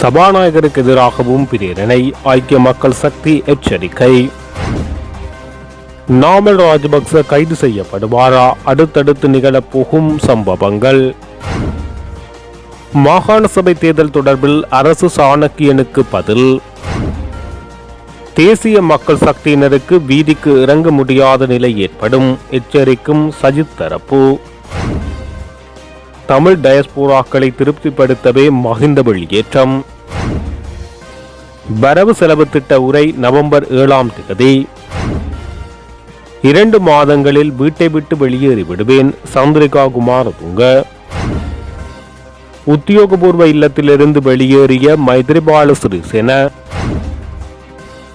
சபாநாயகருக்கு எதிராகவும் பிரேரணை, ஐக்கிய மக்கள் சக்தி எச்சரிக்கை. நாமல் ராஜபக்ச கைது செய்யப்படுவாரா? அடுத்தடுத்து நிகழப்போகும் சம்பவங்கள். மாகாண சபை தேர்தல் தொடர்பில் அரசு சாணக்கியனுக்கு பதில். தேசிய மக்கள் சக்தியினருக்கு வீதிக்கு இறங்க முடியாத நிலை ஏற்படும், எச்சரிக்கும் சஜித் தரப்பு. தமிழ் டயஸ்போராக்களை திருப்திப்படுத்தவே மகிந்த வெளியேற்றம். வரவு செலவு திட்ட உரை நவம்பர் 7ஆம் தேதி. 2 மாதங்களில் வீட்டை விட்டு வெளியேறி விடுவேன், சந்திரிகா குமாரதுங்க. உத்தியோகபூர்வ இல்லத்திலிருந்து வெளியேறிய மைத்ரிபால சிறிசேன.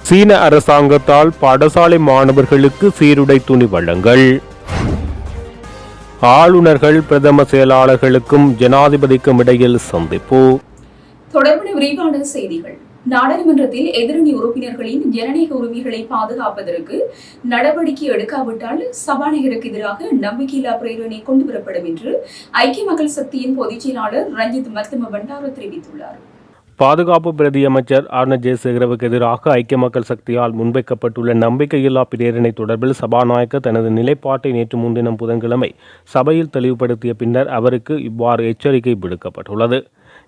சீன அரசாங்கத்தால் பாடசாலை மாணவர்களுக்கு சீருடை துணி வழங்கல். ஆளுநர்கள் பிரதம செயலாளர்களுக்கும் ஜனாதிபதிக்கும் இடையில் சந்திப்பு. தொடர்பான விரிவான செய்திகள். நாடாளுமன்றத்தில் எதிரணி உறுப்பினர்களின் ஜனநாயக உரிமைகளை பாதுகாப்பதற்கு நடவடிக்கை எடுக்காவிட்டால் சபாநாயகருக்கு எதிராக நம்பிக்கையில்லா பிரேரணை கொண்டுவரப்படும் என்று ஐக்கிய மக்கள் சக்தியின் பொதுச் செயலாளர் ரஞ்சித் மர்தம பண்டார தெரிவித்துள்ளார். பாதுகாப்பு பிரதி அமைச்சர் ஆர்ன ஜெயசேகரவுக்கு எதிராக ஐக்கிய மக்கள் சக்தியால் முன்வைக்கப்பட்டுள்ள நம்பிக்கையில்லா பிரேரணை தொடர்பில் சபாநாயகர் தனது நிலைப்பாட்டை நேற்று முன்தினம் புதன்கிழமை சபையில் தெளிவுபடுத்திய பின்னர் அவருக்கு இவ்வாறு எச்சரிக்கை விடுக்கப்பட்டுள்ளது.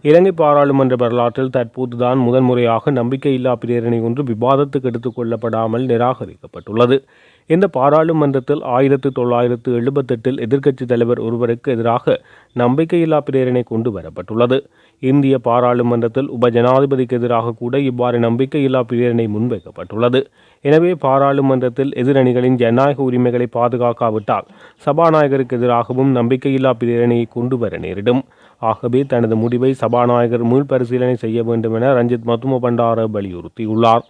இலங்கை பாராளுமன்ற வரலாற்றில் தற்போதுதான் முதன்முறையாக நம்பிக்கையில்லா பிரேரணை ஒன்று விவாதத்துக்கு எடுத்துக் கொள்ளப்படாமல் நிராகரிக்கப்பட்டுள்ளது. இந்த பாராளுமன்றத்தில் 1978 எதிர்க்கட்சித் தலைவர் ஒருவருக்கு எதிராக நம்பிக்கையில்லா பிரேரணை கொண்டு வரப்பட்டுள்ளது. இந்திய பாராளுமன்றத்தில் உப ஜனாதிபதிக்கு எதிராக கூட இவ்வாறு நம்பிக்கையில்லா பிரேரணை முன்வைக்கப்பட்டுள்ளது. எனவே பாராளுமன்றத்தில் எதிரணிகளின் ஜனநாயக உரிமைகளை பாதுகாக்காவிட்டால் சபாநாயகருக்கு எதிராகவும் நம்பிக்கையில்லா பிரேரணையை கொண்டு வர நேரிடும். ஆகவே தனது முடிவை சபாநாயகர் மீள்பரிசீலனை செய்ய வேண்டும் என ரஞ்சித் மத்தும பண்டார வலியுறுத்தியுள்ளார்.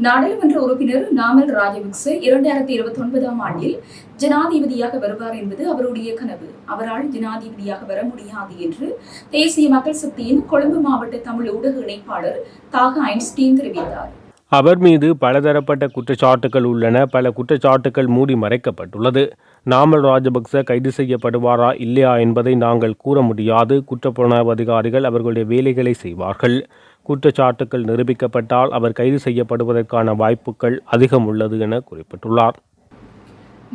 நாடாளுமன்ற உறுப்பினர் நாமல் ராஜபக்ச 2029ஆம் ஆண்டில் ஜனாதிபதியாக வருவார் என்பது அவருடைய கனவு. அவரால் ஜனாதிபதியாக வர முடியாது என்று தேசிய மக்கள் சக்தியின் கொழும்பு மாவட்ட தமிழ் ஊடக இணைப்பாளர் தாக ஐன்ஸ்டீன் தெரிவித்தார். அவர் மீது பலதரப்பட்ட குற்றச்சாட்டுகள் உள்ளன. பல குற்றச்சாட்டுகள் மூடி மறைக்கப்பட்டுள்ளது. நாமல் ராஜபக்ச கைது செய்யப்படுவாரா இல்லையா என்பதை நாங்கள் கூற முடியாது. குற்றப்புலனாய்வு அதிகாரிகள் அவர்களுடைய வேலைகளை செய்வார்கள். குற்றச்சாட்டுகள் நிரூபிக்கப்பட்டால் அவர் கைது செய்யப்படுவதற்கான வாய்ப்புகள் அதிகம் உள்ளது என குறிப்பிட்டுள்ளார்.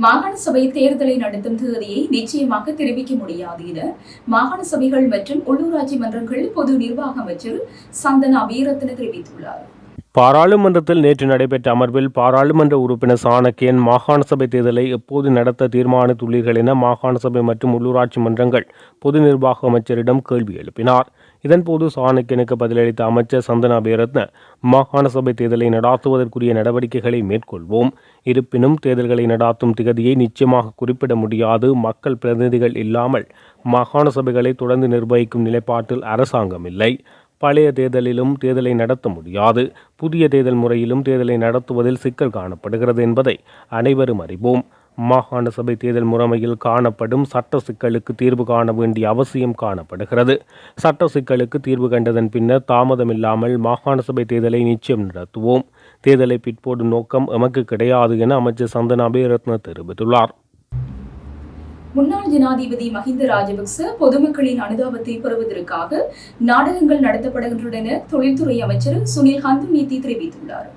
மாகாண சபை தேர்தலை நடத்தும் தேதியை நிச்சயமாக தெரிவிக்க முடியாது என மாகாண சபைகள் மற்றும் உள்ளூராட்சி மன்றங்கள் பொது நிர்வாக அமைச்சர் சந்தனா வீரத்ன தெரிவித்துள்ளார். பாராளுமன்றத்தில் நேற்று நடைபெற்ற அமர்வில் பாராளுமன்ற உறுப்பினர் சாணக்கியன் மாகாண சபை தேர்தலை எப்போது நடத்த தீர்மானித்துள்ளீர்கள் என மாகாண சபை மற்றும் உள்ளூராட்சி மன்றங்கள் பொது நிர்வாக அமைச்சரிடம் கேள்வி எழுப்பினார். இதன்போது சாணக்கியனுக்கு பதிலளித்த அமைச்சர் சந்தனா வீரத்ன, மாகாண சபை தேர்தலை நடாத்துவதற்குரிய நடவடிக்கைகளை மேற்கொள்வோம். இருப்பினும் தேர்தல்களை நடாத்தும் திகதியை நிச்சயமாக குறிப்பிட முடியாது. மக்கள் பிரதிநிதிகள் இல்லாமல் மாகாண சபைகளை தொடர்ந்து நிர்வகிக்கும் நிலைப்பாட்டில் அரசாங்கம் இல்லை. பழைய தேர்தலிலும் தேர்தலை நடத்த முடியாது. புதிய தேர்தல் முறையிலும் தேர்தலை நடத்துவதில் சிக்கல் காணப்படுகிறது என்பதை அனைவரும் அறிவோம். மாகாண சபை தேர்தல் முறைமையில் காணப்படும் சட்ட சிக்கலுக்கு தீர்வு காண வேண்டிய அவசியம் காணப்படுகிறது. சட்ட சிக்கலுக்கு தீர்வு கண்டதன் பின்னர் தாமதமில்லாமல் மாகாண சபை தேர்தலை நிச்சயம் நடத்துவோம். தேர்தலை பிற்போடும் நோக்கம் எமக்கு கிடையாது என அமைச்சர் சந்தனா அபேரத்ன தெரிவித்துள்ளார். முன்னாள் ஜனாதிபதி மஹிந்த ராஜபக்ச பொதுமக்களின் அனுதாபத்தை பெறுவதற்காக நாடகங்கள் நடத்தப்படுகின்றன என தொழில்துறை அமைச்சர் சுனில் ஹந்துநீத்தி தெரிவித்துள்ளார்.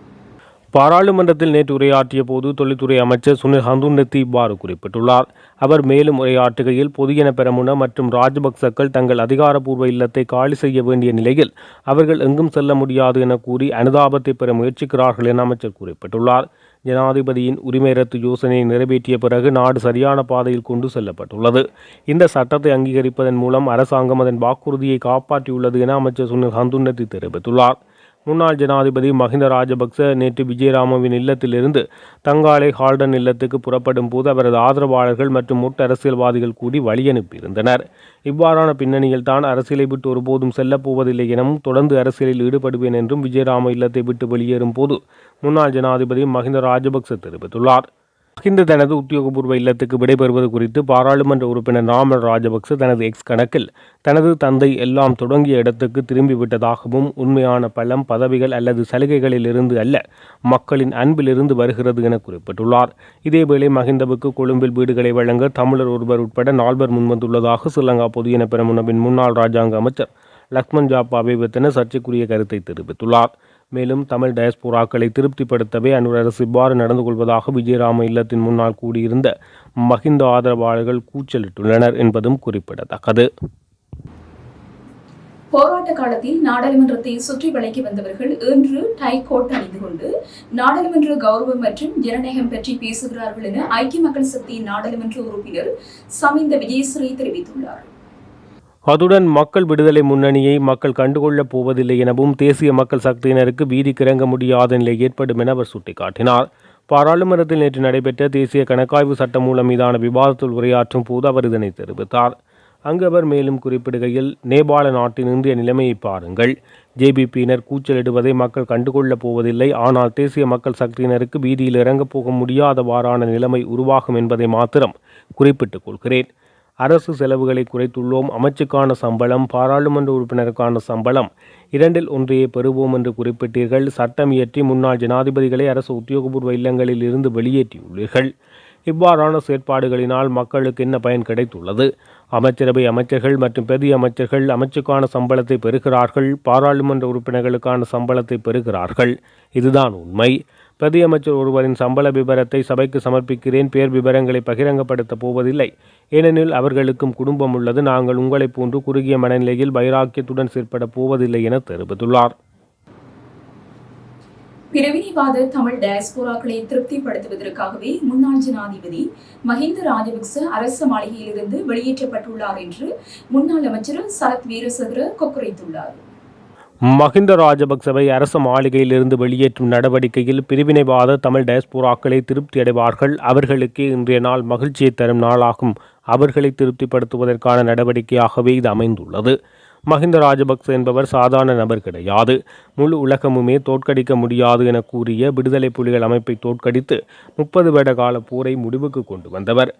பாராளுமன்றத்தில் நேற்று உரையாற்றிய போது தொழில்துறை அமைச்சர் சுனில் ஹந்துநீத்தி இவ்வாறு குறிப்பிட்டுள்ளார். அவர் மேலும் உரையாற்றுகையில், பொதுஜன பெரமுன மற்றும் ராஜபக்சக்கள் தங்கள் அதிகாரப்பூர்வ இல்லத்தை காலி செய்ய வேண்டிய நிலையில் அவர்கள் எங்கும் செல்ல முடியாது என கூறி அனுதாபத்தை பெற முயற்சிக்கிறார்கள் என அமைச்சர் குறிப்பிட்டுள்ளார். ஜனாதிபதியின் உரிமை ரத்து யோசனையை நிறைவேற்றிய பிறகு நாடு சரியான பாதையில் கொண்டு செல்லப்பட்டுள்ளது. இந்த சட்டத்தை அங்கீகரிப்பதன் மூலம் அரசாங்கம் அதன் வாக்குறுதியை காப்பாற்றியுள்ளது என அமைச்சர் சுனில் ஹந்துநீத்தி தெரிவித்துள்ளார். முன்னாள் ஜனாதிபதி மஹிந்த ராஜபக்ச நேற்று விஜயராமவின் இல்லத்திலிருந்து தங்காலை ஹால்டன் இல்லத்துக்கு புறப்படும் போது அவரது ஆதரவாளர்கள் மற்றும் மொட்டு அரசியல்வாதிகள் கூடி வழியனுப்பியிருந்தனர். இவ்வாறான பின்னணியில் தான் அரசியலை விட்டு ஒருபோதும் செல்லப்போவதில்லை எனவும் தொடர்ந்து அரசியலில் ஈடுபடுவேன் என்றும் விஜயராம இல்லத்தை விட்டு வெளியேறும் போது முன்னாள் ஜனாதிபதி மஹிந்த ராஜபக்ச தெரிவித்துள்ளார். மஹிந்த தனது உத்தியோகபூர்வ இல்லத்துக்கு விடைபெறுவது குறித்து பாராளுமன்ற உறுப்பினர் நாமல் ராஜபக்ச தனது எக்ஸ் கணக்கில் தனது தந்தை எல்லாம் தொடங்கிய இடத்துக்கு திரும்பிவிட்டதாகவும், உண்மையான பலம் பதவிகள் அல்லது சலுகைகளில் இருந்து அல்ல, மக்களின் அன்பிலிருந்து வருகிறது என குறிப்பிட்டுள்ளார். இதேவேளை மஹிந்தவுக்கு கொழும்பில் வீடுகளை வழங்க தமிழர் ஒருவர் உட்பட 4 முன்வந்துள்ளதாக ஸ்ரீலங்கா பொதுஜன பெரமுனவின் முன்னாள் ராஜாங்க அமைச்சர் லக்ஷ்மன் ஜாப்பா அபிவர்த்தன சர்ச்சைக்குரிய கருத்தை தெரிவித்துள்ளார். மேலும் தமிழ் டயஸ்போராக்களை திருப்திப்படுத்தவே அனுர் அரசு இவ்வாறு நடந்து கொள்வதாக விஜயராம இல்லத்தின் முன்னால் கூடியிருந்த மஹிந்த ஆதரவாளர்கள் கூச்சலிட்டுள்ளனர் என்பதும் குறிப்பிடத்தக்கது. போராட்ட காலத்தில் நாடாளுமன்றத்தை சுற்றி வளைக்க வந்தவர்கள் இன்று டை கோட் அணிந்து கொண்டு நாடாளுமன்ற கௌரவம் மற்றும் ஜனநாயகம் பற்றி பேசுகிறார்கள் என ஐக்கிய மக்கள் சக்தியின் நாடாளுமன்ற உறுப்பினர் சமிந்த விஜயஸ்ரீ தெரிவித்துள்ளார். அதுடன் மக்கள் விடுதலை முன்னணியை மக்கள் கண்டுகொள்ளப் போவதில்லை எனவும் தேசிய மக்கள் சக்தியினருக்கு வீதிக்கு இறங்க முடியாத நிலை ஏற்படும் என அவர் சுட்டிக்காட்டினார். பாராளுமன்றத்தில் நேற்று நடைபெற்ற தேசிய கணக்காய்வு சட்டமூலம் மீதான விவாதத்தில் உரையாற்றும் போது அவர் இதனை தெரிவித்தார். அங்கு அவர் மேலும் குறிப்பிடுகையில், நேபாள நாட்டின் இன்றைய நிலைமையை பாருங்கள். ஜேபிபியினர் கூச்சலிடுவதை மக்கள் கண்டுகொள்ளப் போவதில்லை. ஆனால் தேசிய மக்கள் சக்தியினருக்கு வீதியில் இறங்கப் போக முடியாதவாறான நிலைமை உருவாகும் என்பதை மாத்திரம் குறிப்பிட்டுக் கொள்கிறேன். அரசு செலவுகளை குறைத்துள்ளோம். அமைச்சுக்கான சம்பளம், பாராளுமன்ற உறுப்பினருக்கான சம்பளம் இரண்டில் ஒன்றையே பெறுவோம் என்று குறிப்பிட்டீர்கள். சட்டம் இயற்றி முன்னாள் ஜனாதிபதிகளை அரசு உத்தியோகபூர்வ இல்லங்களில் இருந்து வெளியேற்றியுள்ளீர்கள். இவ்வாறான செயற்பாடுகளினால் மக்களுக்கு என்ன பயன் கிடைத்துள்ளது? அமைச்சரவை அமைச்சர்கள் மற்றும் பெரிய அமைச்சர்கள் அமைச்சுக்கான சம்பளத்தை பெறுகிறார்கள். பாராளுமன்ற உறுப்பினர்களுக்கான சம்பளத்தை பெறுகிறார்கள். இதுதான் உண்மை. பிரதி அமைச்சர் ஒருவரின் சம்பள விபரத்தை சபைக்கு சமர்ப்பிக்கிறேன். பேர் விவரங்களை பகிரங்கப்படுத்தப் போவதில்லை. ஏனெனில் அவர்களுக்கும் குடும்பம் உள்ளது. நாங்கள் உங்களைப் போன்று குறுகிய மனநிலையில் வைராக்கியத்துடன் செயற்பட போவதில்லை என தெரிவித்துள்ளார். பிரிவினைவாத தமிழ் டயஸ்போராக்களை திருப்திப்படுத்துவதற்காகவே முன்னாள் ஜனாதிபதி மஹிந்த ராஜபக்ச அரச மாளிகையிலிருந்து வெளியேற்றப்பட்டுள்ளார் என்று முன்னாள் அமைச்சர் சரத் வீரசேகர கொக்குரைத்துள்ளார். மஹிந்த ராஜபக்சவை அரச மாளிகையிலிருந்து வெளியேற்றும் நடவடிக்கையில் பிரிவினைவாத தமிழ் டயஸ்போராக்களை திருப்தி அடைவார்கள். அவர்களுக்கே இன்றைய நாள் மகிழ்ச்சியை தரும் நாளாகும். அவர்களை திருப்திப்படுத்துவதற்கான நடவடிக்கையாகவே இது அமைந்துள்ளது. மஹிந்த ராஜபக்ச என்பவர் சாதாரண நபர் கிடையாது. முழு உலகமுமே தோற்கடிக்க முடியாது என கூறிய விடுதலை புலிகள் அமைப்பை தோற்கடித்து 30 வருட கால போரை முடிவுக்கு கொண்டு வந்தவர்.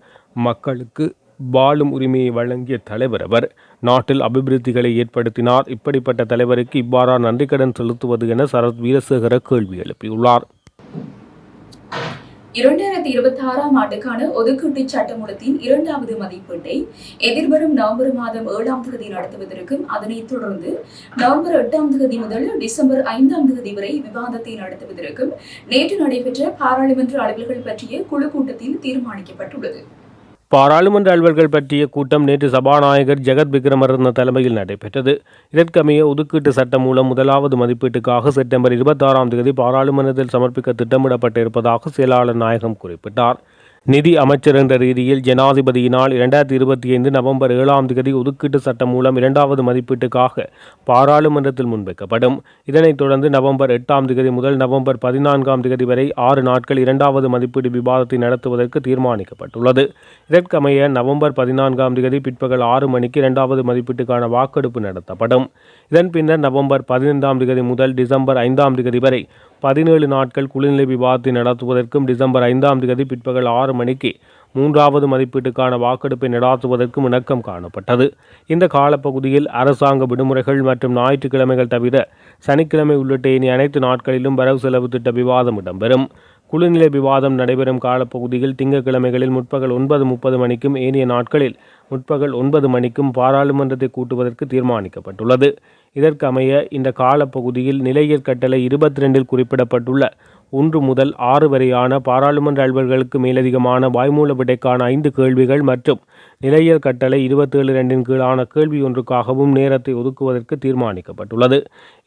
மக்களுக்கு வாழும் உரிமையை வழங்கிய தலைவர் அவர். நாட்டில் அபிவிருத்திகளை ஏற்படுத்தினார். இப்படிப்பட்ட தலைவருக்கு இவ்வாறா நன்றி கடன் செலுத்துவது என சரத் வீரசேகர கேள்வி எழுப்பியுள்ளார். 2026ஆம் ஆண்டுக்கான ஒதுக்கீட்டு சட்டமூலத்தின் 2வது மதிப்பீட்டை எதிர்வரும் நவம்பர் மாதம் 7ஆம் தேதி நடத்துவதற்கும் அதனைத் தொடர்ந்து நவம்பர் 8ஆம் தேதி முதல் டிசம்பர் 5ஆம் தேதி வரை விவாதத்தை நடத்துவதற்கும் நேற்று நடைபெற்ற பாராளுமன்ற அலுவல்கள் பற்றிய குழு கூட்டத்தில் தீர்மானிக்கப்பட்டுள்ளது. பாராளுமன்ற அலுவல்கள் பற்றிய கூட்டம் நேற்று சபாநாயகர் ஜெகத் விக்ரமரத்ன தலைமையில் நடைபெற்றது. இதற்கமைய ஒதுக்கீட்டு சட்டம் மூலம் 1வது மதிப்பீட்டுக்காக செப்டம்பர் 26ஆம் தேதி பாராளுமன்றத்தில் சமர்ப்பிக்க திட்டமிடப்பட்டிருப்பதாக செயலாளர் நாயகம் குறிப்பிட்டார். நிதி அமைச்சர் என்ற ரீதியில் ஜனாதிபதியினால் 2025 நவம்பர் 7ஆம் தேதி ஒதுக்கீட்டு சட்டம் மூலம் 2வது மதிப்பீட்டுக்காக பாராளுமன்றத்தில் முன்வைக்கப்படும். இதனைத் தொடர்ந்து நவம்பர் 8ஆம் தேதி முதல் நவம்பர் 14ஆம் தேதி வரை 6 நாட்கள் 2வது மதிப்பீடு விவாதத்தை நடத்துவதற்கு தீர்மானிக்கப்பட்டுள்ளது. இதற்கமைய நவம்பர் 14ஆம் தேதி பிற்பகல் 6 மணிக்கு 2வது மதிப்பீட்டுக்கான வாக்கெடுப்பு நடத்தப்படும். இதன் பின்னர் நவம்பர் 15ஆம் தேதி முதல் டிசம்பர் 5ஆம் தேதி வரை 17 நாட்கள் குழுநிலை விவாதத்தை நடத்துவதற்கும் டிசம்பர் 5ஆம் தேதி பிற்பகல் 6 மணிக்கு 3வது மதிப்பீட்டுக்கான வாக்கெடுப்பை நடாத்துவதற்கும் இணக்கம் காணப்பட்டது. இந்த காலப்பகுதியில் அரசாங்க விடுமுறைகள் மற்றும் ஞாயிற்றுக்கிழமைகள் தவிர சனிக்கிழமை உள்ளிட்ட இனி அனைத்து நாட்களிலும் வரவு செலவு திட்ட விவாதம் இடம்பெறும். குழுநிலை விவாதம் நடைபெறும் காலப்பகுதியில் திங்கட்கிழமைகளில் முற்பகல் 9:30 மணிக்கும் ஏனைய நாட்களில் முற்பகல் 9 மணிக்கும் பாராளுமன்றத்தை கூட்டுவதற்கு தீர்மானிக்கப்பட்டுள்ளது. இதற்கமைய இந்த காலப்பகுதியில் நிலையியற் கட்டளை 22இல் குறிப்பிடப்பட்டுள்ள 1 முதல் 6 வரையான பாராளுமன்ற அலுவல்களுக்கு மேலதிகமான வாய்மூல விடைக்கான 5 கேள்விகள் மற்றும் நிலையியல் கட்டளை 27(2)இன் கீழான கேள்வி ஒன்றுக்காகவும் நேரத்தை ஒதுக்குவதற்கு தீர்மானிக்கப்பட்டுள்ளது.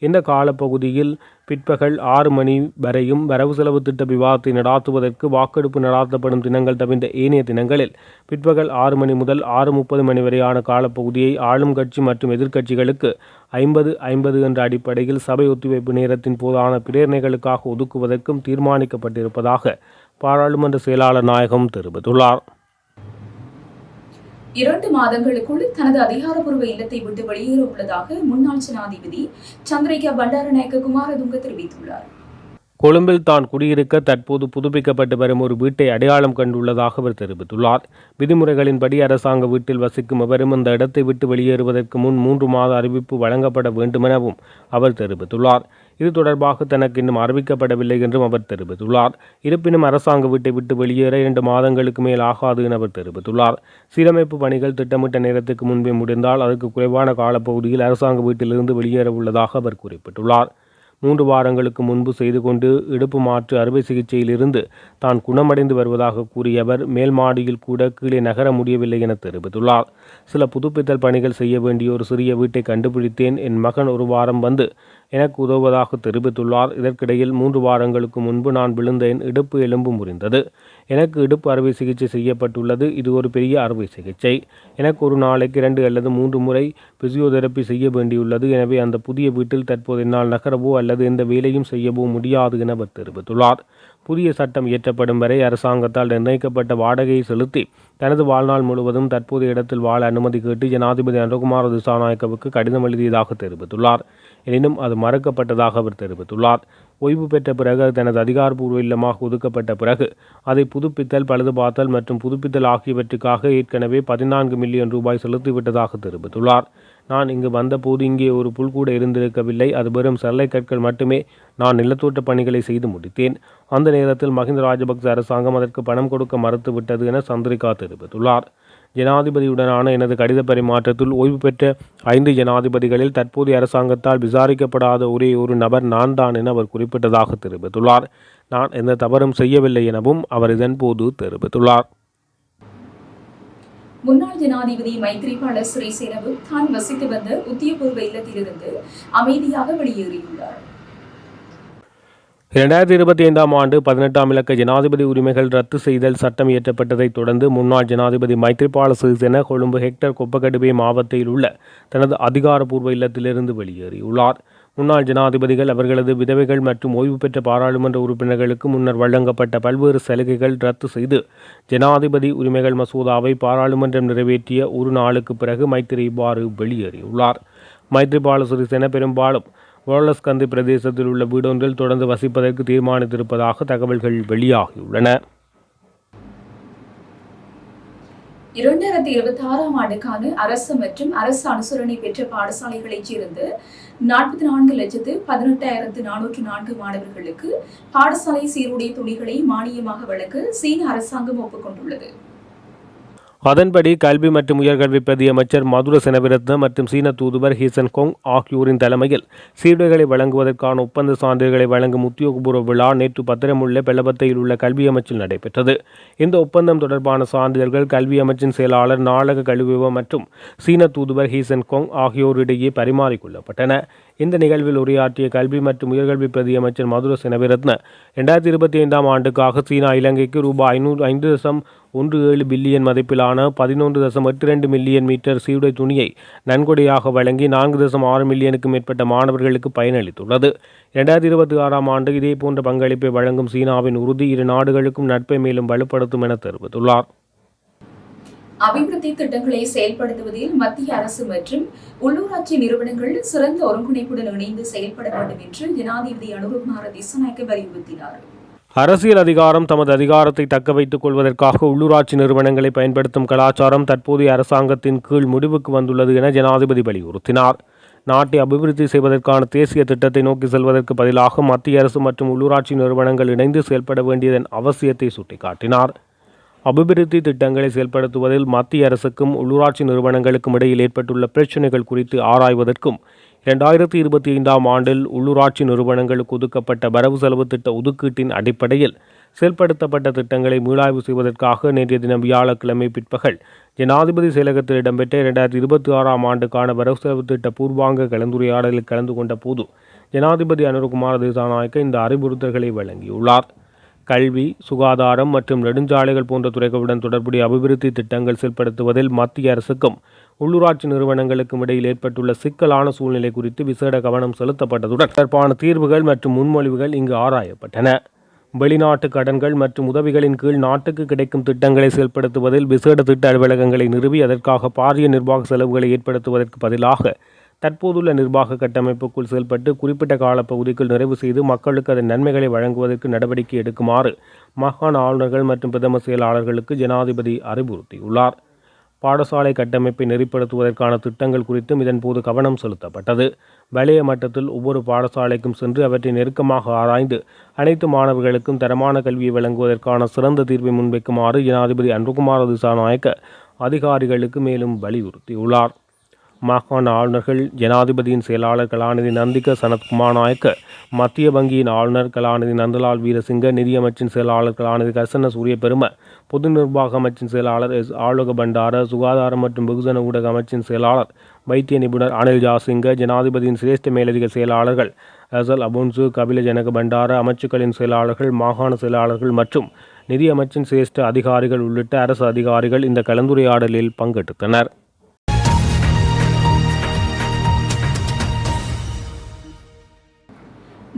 இந்த காலப்பகுதியில் பிற்பகல் 6 மணி வரையும் வரவு செலவு திட்ட விவாதத்தை நடாத்துவதற்கு வாக்கெடுப்பு நடாத்தப்படும் தினங்கள் தவிர்த்த ஏனைய தினங்களில் பிற்பகல் 6 மணி முதல் 6:30 மணி வரையான காலப்பகுதியை ஆளும் கட்சி மற்றும் எதிர்க்கட்சிகளுக்கு 50-50 என்ற அடிப்படையில் சபை ஒத்திவைப்பு நேரத்தின் போதான பிரேரணைகளுக்காக ஒதுக்குவதற்கும் தீர்மானிக்கப்பட்டிருப்பதாக பாராளுமன்ற செயலாளர் நாயகம் தெரிவித்துள்ளார். 2 மாதங்களுக்குள் தனது அதிகாரப்பூர்வ இல்லத்தை விட்டு வெளியேற உள்ளதாக முன்னாள் ஜனாதிபதி சந்திரிகா பண்டாரநாயக்க குமாரதுங்க தெரிவித்துள்ளார். கொழும்பில் தான் குடியிருக்க தற்போது புதுப்பிக்கப்பட்டு வரும் ஒரு வீட்டை அடையாளம் கண்டுள்ளதாக அவர் தெரிவித்துள்ளார். விதிமுறைகளின்படி அரசாங்க வீட்டில் வசிக்கும் எவரும் அந்த இடத்தை விட்டு வெளியேறுவதற்கு முன் 3 மாத அறிவிப்பு வழங்கப்பட வேண்டுமெனவும் அவர் தெரிவித்துள்ளார். இது தொடர்பாக தனக்கு இன்னும் அறிவிக்கப்படவில்லை என்றும் அவர் தெரிவித்துள்ளார். இருப்பினும் அரசாங்க வீட்டை விட்டு வெளியேற 2 மாதங்களுக்கு மேல் ஆகாது என அவர் தெரிவித்துள்ளார். சீரமைப்பு பணிகள் திட்டமிட்ட நேரத்துக்கு முன்பே முடிந்தால் அதற்கு குறைவான காலப்பகுதியில் அரசாங்க வீட்டிலிருந்து வெளியேற உள்ளதாக அவர் குறிப்பிட்டுள்ளார். 3 வாரங்களுக்கு முன்பு செய்து கொண்டு இடுப்பு மாற்று அறுவை சிகிச்சையில் இருந்து தான் குணமடைந்து வருவதாக கூறிய அவர் மேல் மாடியில் கூட கீழே நகர முடியவில்லை என தெரிவித்துள்ளார். சில புதுப்பித்தல் பணிகள் செய்ய வேண்டிய ஒரு சிறிய வீட்டை கண்டுபிடித்தேன். என் மகன் 1 வாரம் வந்து எனக்கு உதவுவதாக தெரிவித்துள்ளார். இதற்கிடையில் 3 வாரங்களுக்கு முன்பு நான் விழுந்த என் இடுப்பு எலும்பு முறிந்தது. எனக்கு இடுப்பு அறுவை சிகிச்சை செய்யப்பட்டுள்ளது. இது ஒரு பெரிய அறுவை சிகிச்சை. எனக்கு ஒரு நாளைக்கு 2 அல்லது 3 முறை பிசியோதெரப்பி செய்ய வேண்டியுள்ளது. எனவே அந்த புதிய வீட்டில் தற்போது என்னால் நகரவோ அல்லது எந்த வேலையும் செய்யவோ முடியாது என அவர் தெரிவித்துள்ளார். புதிய சட்டம் இயற்றப்படும் வரை அரசாங்கத்தால் நிர்ணயிக்கப்பட்ட வாடகையை செலுத்தி தனது வாழ்நாள் முழுவதும் தற்போதைய இடத்தில் வாழ அனுமதி கேட்டு ஜனாதிபதி அனுரகுமார திசாநாயக்கவுக்கு கடிதம் எழுதியதாக தெரிவித்துள்ளார். எனினும் அது மறுக்கப்பட்டதாக அவர் தெரிவித்துள்ளார். ஓய்வு பெற்ற பிறகு தனது அதிகாரப்பூர்வ இல்லமாக ஒதுக்கப்பட்ட பிறகு அதை புதுப்பித்தல், பழுதுபார்த்தல் மற்றும் புதுப்பித்தல் ஆகியவற்றுக்காக ஏற்கனவே 14 மில்லியன் ரூபாய் செலுத்திவிட்டதாக தெரிவித்துள்ளார். நான் இங்கு வந்தபோது இங்கே ஒரு புல் கூட இருந்திருக்கவில்லை. அது வெறும் சல்லை கற்கள் மட்டுமே. நான் நிலத்தோட்ட பணிகளை செய்து முடித்தேன். அந்த நேரத்தில் மஹிந்த ராஜபக்ச அரசாங்கம் அதற்கு பணம் கொடுக்க மறுத்துவிட்டது என சந்திரிகா தெரிவித்துள்ளார். ஜனாதிபதியுடனான எனது கடித பரிமாற்றத்தில் ஓய்வு பெற்ற 5 ஜனாதிபதிகளில் தற்போதைய அரசாங்கத்தால் விசாரிக்கப்படாத ஒரே ஒரு நபர் நான் தான் என அவர் குறிப்பிட்டதாக தெரிவித்துள்ளார். நான் எந்த தவறும் செய்யவில்லை எனவும் அவர் இதன்போது தெரிவித்துள்ளார். முன்னாள் ஜனாதிபதி மைத்ரிபால சிறிசேனவும் தான் வசித்து வந்த உத்தியோகபூர்வ இல்லத்திலிருந்து அமைதியாக வெளியேறியுள்ளார். 2025ஆம் ஆண்டு 18ஆம் இலக்க ஜனாதிபதி உரிமைகள் ரத்து செய்தல் சட்டம் இயற்றப்பட்டதைத் தொடர்ந்து முன்னாள் ஜனாதிபதி மைத்ரிபால சிறிசேன கொழும்பு ஹெக்டர் கொப்பகடுபே மாவட்டத்தில் உள்ள தனது அதிகாரப்பூர்வ இல்லத்திலிருந்து வெளியேறியுள்ளார். முன்னாள் ஜனாதிபதிகள், அவர்களது விதவைகள் மற்றும் ஓய்வு பெற்ற பாராளுமன்ற உறுப்பினர்களுக்கு முன்னர் வழங்கப்பட்ட பல்வேறு சலுகைகள் ரத்து செய்து ஜனாதிபதி உரிமைகள் மசோதாவை பாராளுமன்றம் நிறைவேற்றிய ஒரு நாளுக்கு பிறகு மைத்திரி இவ்வாறு வெளியேறியுள்ளார். மைத்ரிபால சிறிசேன பெரும்பாலும் வோலஸ்கந்தி பிரதேசத்தில் உள்ள வீடொன்றில் தொடர்ந்து வசிப்பதற்கு தீர்மானித்திருப்பதாக தகவல்கள் வெளியாகியுள்ளன. 2026ஆம் ஆண்டுக்கான அரசு மற்றும் அரசு அனுசரணை பெற்ற பாடசாலைகளைச் சேர்ந்து 44,18,404 மாணவர்களுக்கு பாடசாலை சீருடை துணிகளை மானியமாக வழங்க சீன அரசாங்கம் ஒப்புக்கொண்டுள்ளது. அதன்படி கல்வி மற்றும் உயர்கல்வி பிரதி அமைச்சர் மதுர செனவிரத்ன மற்றும் சீன தூதுவர் ஹீசன் கொங் ஆகியோரின் தலைமையில் சீருடைகளை வழங்குவதற்கான ஒப்பந்த சான்றிதழ்களை வழங்கும் உத்தியோகபூர்வ விழா நேற்று பத்திரமுள்ள பெலபத்தையில் உள்ள கல்வி அமைச்சில் நடைபெற்றது. இந்த ஒப்பந்தம் தொடர்பான சான்றிதழ்கள் கல்வி அமைச்சின் செயலாளர் நாளக கழுவிவ மற்றும் சீன தூதுவர் ஹீசன் கொங் ஆகியோரிடையே பரிமாறிக்கொள்ளப்பட்டன. இந்த நிகழ்வில் உரையாற்றிய கல்வி மற்றும் உயர்கல்வி பிரதி அமைச்சர் மதுர செனவிரத்ன 2025ஆம் ஆண்டுக்காக சீனா இலங்கைக்கு ரூபாய் 517 பில்லியன் மதிப்பிலான 11.82 மில்லியன் மீட்டர் சீருடை துணியை நன்கொடையாக வழங்கி 4.6 மில்லியனுக்கும் மேற்பட்ட மாணவர்களுக்கு பயனளித்துள்ளது. 2026ஆம் ஆண்டு இதேபோன்ற பங்களிப்பை வழங்கும் சீனாவின் உறுதி இரு நாடுகளுக்கும் நட்பை மேலும் வலுப்படுத்தும் என தெரிவித்துள்ளார். அபிவிருத்தி திட்டங்களை செயல்படுத்துவதில் மத்திய அரசு மற்றும் உள்ளூராட்சி நிறுவனங்கள் சிறந்த ஒருங்கிணைப்புடன் இணைந்து செயல்பட வேண்டும் என்று ஜனாதிபதி அனுரகுமார திசாநாயக்க வலியுறுத்தினார். அரசியல் அதிகாரம் தமது அதிகாரத்தை தக்க வைத்துக் கொள்வதற்காக உள்ளூராட்சி நிறுவனங்களை பயன்படுத்தும் கலாச்சாரம் தற்போதைய அரசாங்கத்தின் கீழ் முடிவுக்கு வந்துள்ளது என ஜனாதிபதி வலியுறுத்தினார். நாட்டை அபிவிருத்தி செய்வதற்கான தேசிய திட்டத்தை நோக்கி செல்வதற்கு பதிலாக மத்திய அரசு மற்றும் உள்ளூராட்சி நிறுவனங்கள் இணைந்து செயல்பட வேண்டியதன் அவசியத்தை சுட்டிக்காட்டினார். அபிவிருத்தி திட்டங்களை செயல்படுத்துவதில் மத்திய அரசுக்கும் உள்ளூராட்சி நிறுவனங்களுக்கும் இடையில் ஏற்பட்டுள்ள பிரச்சினைகள் குறித்து ஆராய்வதற்கும் 2025ஆம் ஆண்டில் உள்ளூராட்சி நிறுவனங்களுக்கு ஒதுக்கப்பட்ட வரவு செலவு திட்ட ஒதுக்கீட்டின் அடிப்படையில் செயல்படுத்தப்பட்ட திட்டங்களை மீளாய்வு செய்வதற்காக நேற்றைய தினம் வியாழக்கிழமை பிற்பகல் ஜனாதிபதி செயலகத்தில் இடம்பெற்ற 2026ஆம் ஆண்டுக்கான வரவு செலவு திட்ட பூர்வாங்க கலந்துரையாடலில் கலந்து கொண்ட போது ஜனாதிபதி அனுரகுமார திசாநாயக்க இந்த அறிவுறுத்தல்களை வழங்கியுள்ளார். கல்வி, சுகாதாரம் மற்றும் நெடுஞ்சாலைகள் போன்ற துறைகளுடன் தொடர்புடைய அபிவிருத்தி திட்டங்கள் செயல்படுத்துவதில் மத்திய அரசுக்கும் உள்ளூராட்சி நிறுவனங்களுக்கும் இடையில் ஏற்பட்டுள்ள சிக்கலான சூழ்நிலை குறித்து விசேட கவனம் செலுத்தப்பட்டதுடன் தொடர்பான தீர்வுகள் மற்றும் முன்மொழிவுகள் இங்கு ஆராயப்பட்டன. வெளிநாட்டு கடன்கள் மற்றும் உதவிகளின் கீழ் நாட்டுக்கு கிடைக்கும் திட்டங்களை செயல்படுத்துவதில் விசேட திட்ட அலுவலகங்களை நிறுவி அதற்காக பாரிய நிர்வாக செலவுகளை ஏற்படுத்துவதற்கு பதிலாக தற்போதுள்ள நிர்வாக கட்டமைப்புக்குள் செயல்பட்டு குறிப்பிட்ட காலப்பகுதிக்குள் நிறைவு செய்து மக்களுக்கு அதன் நன்மைகளை வழங்குவதற்கு நடவடிக்கை எடுக்குமாறு மாகாண ஆளுநர்கள் மற்றும் பிரதம செயலாளர்களுக்கு ஜனாதிபதி அறிவுறுத்தியுள்ளார். பாடசாலை கட்டமைப்பை நெறிப்படுத்துவதற்கான திட்டங்கள் குறித்தும் இதன்போது கவனம் செலுத்தப்பட்டது. வலய மட்டத்தில் ஒவ்வொரு பாடசாலைக்கும் சென்று அவற்றை நெருக்கமாக ஆராய்ந்து அனைத்து மாணவர்களுக்கும் தரமான கல்வியை வழங்குவதற்கான சிறந்த தீர்வை முன்வைக்குமாறு ஜனாதிபதி அன்ருகுமார திசாநாயக்க அதிகாரிகளுக்கு மேலும் வலியுறுத்தியுள்ளார். மாகாண ஆளுநர்கள், ஜனாதிபதியின் செயலாளர் கலாநிதி நந்திக சனத்குமார் நாயக்க, மத்திய வங்கியின் ஆளுநர் கலாநிதி நந்தலால் வீரசிங்க, நிதியமைச்சின் செயலாளர் கலாநிதி கர்சன சூரியபெரும, பொது நிர்வாக அமைச்சின் செயலாளர் எஸ் ஆளுக பண்டார, சுகாதாரம் மற்றும் வெகுஜன ஊடக அமைச்சின் செயலாளர் வைத்திய நிபுணர் அனில் ஜாசிங்க, ஜனாதிபதியின் சிரேஷ்ட மேலதிக செயலாளர்கள் அசல் அபுன்சு, கபில ஜனக பண்டார, அமைச்சுக்களின் செயலாளர்கள், மாகாண செயலாளர்கள் மற்றும் நிதி அமைச்சின் சிரேஷ்ட அதிகாரிகள் உள்ளிட்ட அரசு அதிகாரிகள் இந்த கலந்துரையாடலில் பங்கெடுத்தனர்.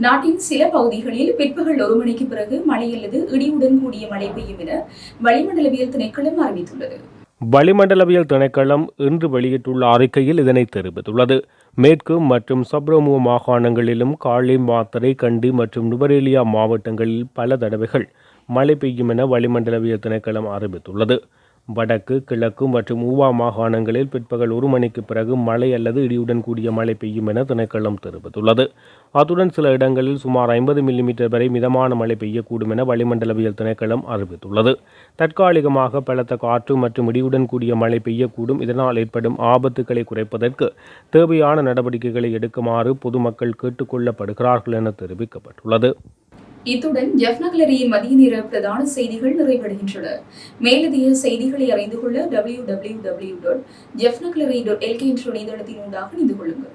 நாட்டின் சில பகுதிகளில் பிற்பகல் 1 மணிக்கு பிறகு மழை அல்லது இடியுடன் கூடிய மழை பெய்யும் என வளிமண்டலவியல் திணைக்களம் அறிவித்துள்ளது. வளிமண்டலவியல் திணைக்களம் இன்று வெளியிட்டுள்ள அறிக்கையில் இதனை தெரிவித்துள்ளது. மேற்கு மற்றும் சப்ரமுவ மாகாணங்களிலும் காலி, மாத்தறை, கண்டி மற்றும் நுவரெலியா மாவட்டங்களில் பல தடவைகள் மழை பெய்யும் என வளிமண்டலவியல் திணைக்களம் அறிவித்துள்ளது. வடக்கு, கிழக்கு மற்றும் ஊவா மாகாணங்களில் பிற்பகல் 1 மணிக்கு பிறகு மழை அல்லது இடியுடன் கூடிய மழை பெய்யும் என திணைக்களம் தெரிவித்துள்ளது. அத்துடன் சில இடங்களில் சுமார் 50 மில்லிமீட்டர் வரை மிதமான மழை பெய்யக்கூடும் என வளிமண்டலவியல் திணைக்களம் அறிவித்துள்ளது. தற்காலிகமாக பலத்த காற்று மற்றும் இடியுடன் கூடிய மழை பெய்யக்கூடும். இதனால் ஏற்படும் ஆபத்துக்களை குறைப்பதற்கு தேவையான நடவடிக்கைகளை எடுக்குமாறு பொதுமக்கள் கேட்டுக் கொள்ளப்படுகிறார்கள் என தெரிவிக்கப்பட்டுள்ளது. இத்துடன் ஜெஃப்னக்லரியின் மதிய நேர பிரதான செய்திகள் நிறைவடைகின்றன. மேலதிக செய்திகளை அறிந்து கொள்ள www.jeffnaclery.lk என்ற இணையதளத்தின் ஊடாக இணைந்து கொள்ளுங்கள்.